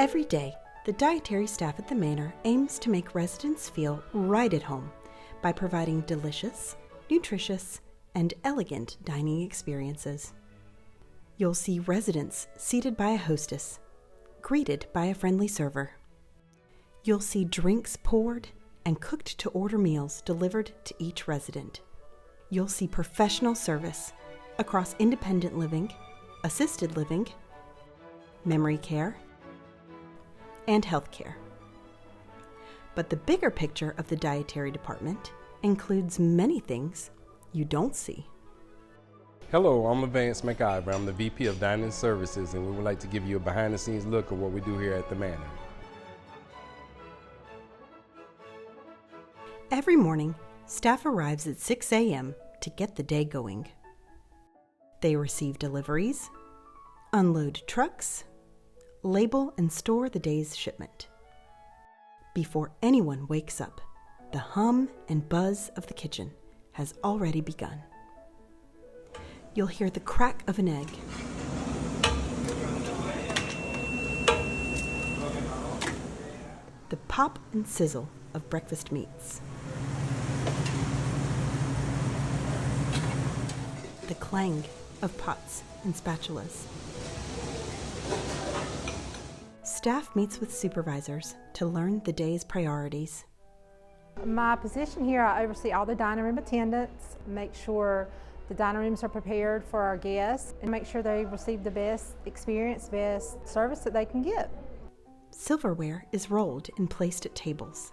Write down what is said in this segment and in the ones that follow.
Every day, the dietary staff at the Manor aims to make residents feel right at home by providing delicious, nutritious, and elegant dining experiences. You'll see residents seated by a hostess, greeted by a friendly server. You'll see drinks poured and cooked-to-order meals delivered to each resident. You'll see professional service across independent living, assisted living, memory care, and healthcare. But the bigger picture of the dietary department includes many things you don't see. Hello, I'm Vance McIver. I'm the VP of Dining Services, and we would like to give you a behind-the-scenes look at what we do here at the Manor. Every morning, staff arrives at 6 a.m. to get the day going. They receive deliveries, unload trucks, label and store the day's shipment. Before anyone wakes up, the hum and buzz of the kitchen has already begun. You'll hear the crack of an egg, the pop and sizzle of breakfast meats, the clang of pots and spatulas. Staff meets with supervisors to learn the day's priorities. My position here, I oversee all the dining room attendants, make sure the dining rooms are prepared for our guests, and make sure they receive the best experience, best service that they can get. Silverware is rolled and placed at tables.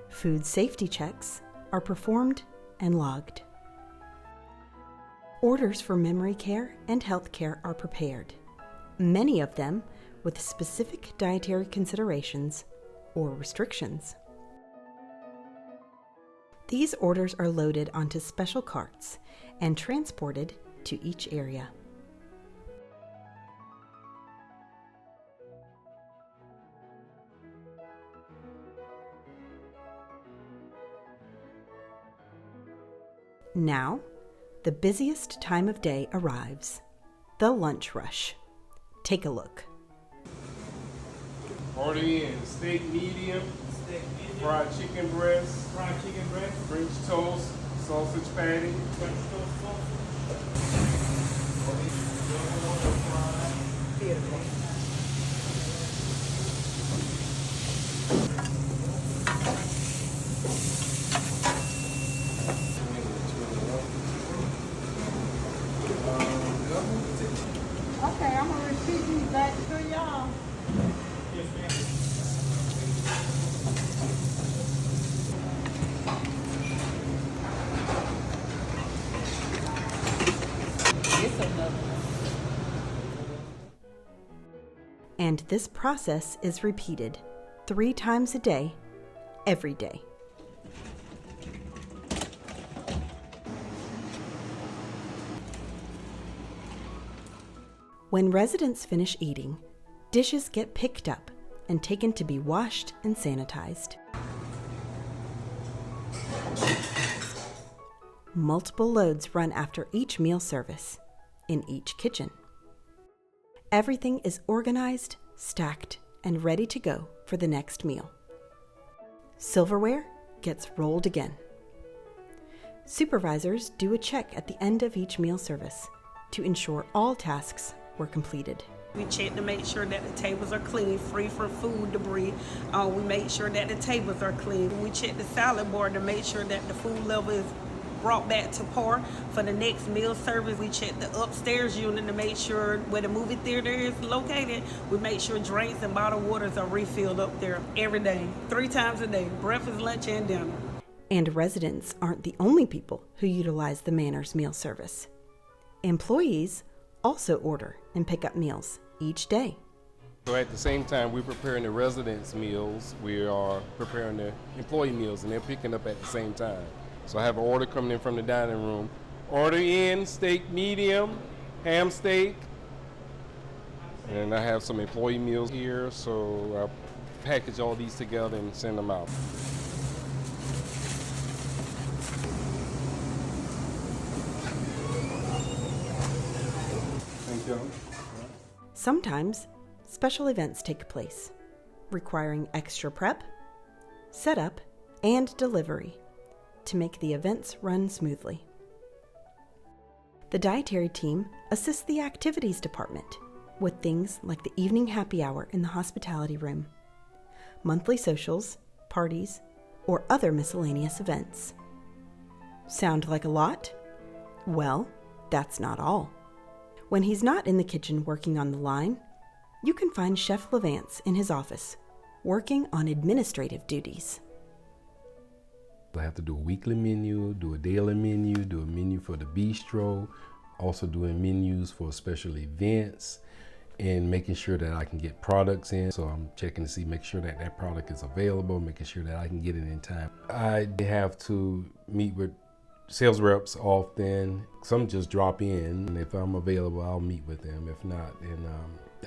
Food safety checks are performed and logged. Orders for memory care and health care are prepared, many of them with specific dietary considerations or restrictions. These orders are loaded onto special carts and transported to each area. Now, the busiest time of day arrives, the lunch rush. Take a look. Order in steak medium, fried chicken breast, French toast, sausage patty. Okay, I'm gonna repeat these back to y'all. And this process is repeated 3 times a day, every day. When residents finish eating, dishes get picked up and taken to be washed and sanitized. Multiple loads run after each meal service in each kitchen. Everything is organized, stacked, and ready to go for the next meal. Silverware gets rolled again. Supervisors do a check at the end of each meal service to ensure all tasks were completed. We check to make sure that the tables are clean, free from food debris. We make sure that the tables are clean. We check the salad bar to make sure that the food level is brought back to par for the next meal service. We check the upstairs unit to make sure where the movie theater is located. We make sure drinks and bottled waters are refilled up there every day, 3 times a day, breakfast, lunch, and dinner. And residents aren't the only people who utilize the Manor's meal service. Employees also order and pick up meals each day. So at the same time we're preparing the residents' meals, we are preparing the employee meals, and they're picking up at the same time. So I have an order coming in from the dining room. Order in steak medium, ham steak, and I have some employee meals here, so I'll package all these together and send them out. Thank you. Sometimes special events take place, requiring extra prep, setup, and delivery to make the events run smoothly. The dietary team assists the activities department with things like the evening happy hour in the hospitality room, monthly socials, parties, or other miscellaneous events. Sound like a lot? Well, that's not all. When he's not in the kitchen working on the line, you can find Chef Levance in his office, working on administrative duties. I have to do a weekly menu, do a daily menu, do a menu for the bistro, also doing menus for special events, and making sure that I can get products in. So I'm checking to see, make sure that that product is available, making sure that I can get it in time. I have to meet with sales reps often. Some just drop in, and if I'm available, I'll meet with them. If not, then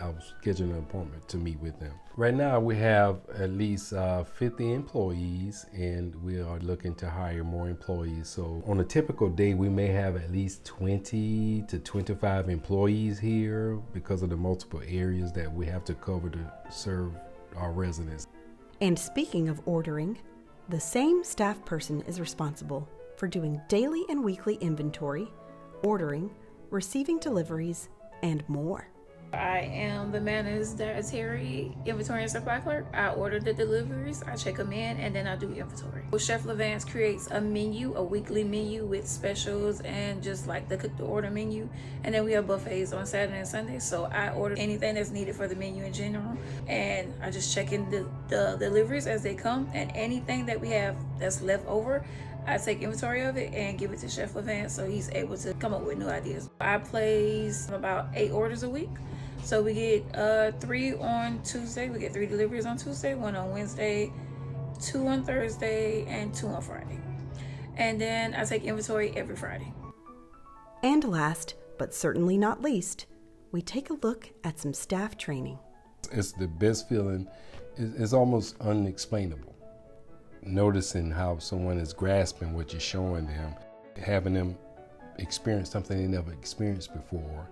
I'll schedule an appointment to meet with them. Right now, we have at least 50 employees, and we are looking to hire more employees. So on a typical day, we may have at least 20 to 25 employees here because of the multiple areas that we have to cover to serve our residents. And speaking of ordering, the same staff person is responsible for doing daily and weekly inventory, ordering, receiving deliveries, and more. I am the Manor's Dietary Inventory and Supply Clerk. I order the deliveries, I check them in, and then I do inventory. Well, Chef Levance creates a menu, a weekly menu with specials and just like the cook to order menu. And then we have buffets on Saturday and Sunday. So I order anything that's needed for the menu in general. And I just check in the deliveries as they come, and anything that we have that's left over, I take inventory of it and give it to Chef Levance so he's able to come up with new ideas. I place about 8 orders a week. So we get 3 on Tuesday. We get 3 deliveries on Tuesday, 1 on Wednesday, 2 on Thursday, and 2 on Friday. And then I take inventory every Friday. And last, but certainly not least, we take a look at some staff training. It's the best feeling. It's almost unexplainable. Noticing how someone is grasping what you're showing them, having them experience something they never experienced before.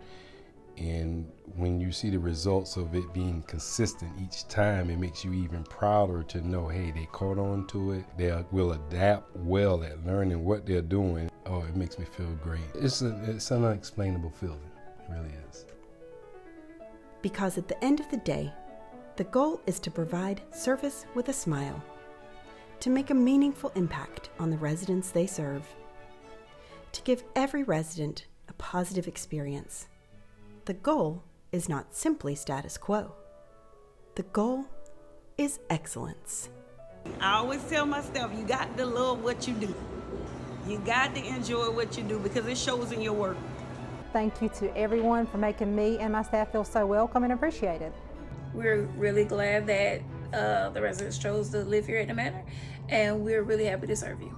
And when you see the results of it being consistent each time, it makes you even prouder to know, hey, they caught on to it. They will adapt well at learning what they're doing. Oh, it makes me feel great. It's an unexplainable feeling. It really is. Because at the end of the day, the goal is to provide service with a smile, to make a meaningful impact on the residents they serve, to give every resident a positive experience. The goal is not simply status quo. The goal is excellence. I always tell myself, you got to love what you do. You got to enjoy what you do because it shows in your work. Thank you to everyone for making me and my staff feel so welcome and appreciated. We're really glad that the residents chose to live here at the Manor, and we're really happy to serve you.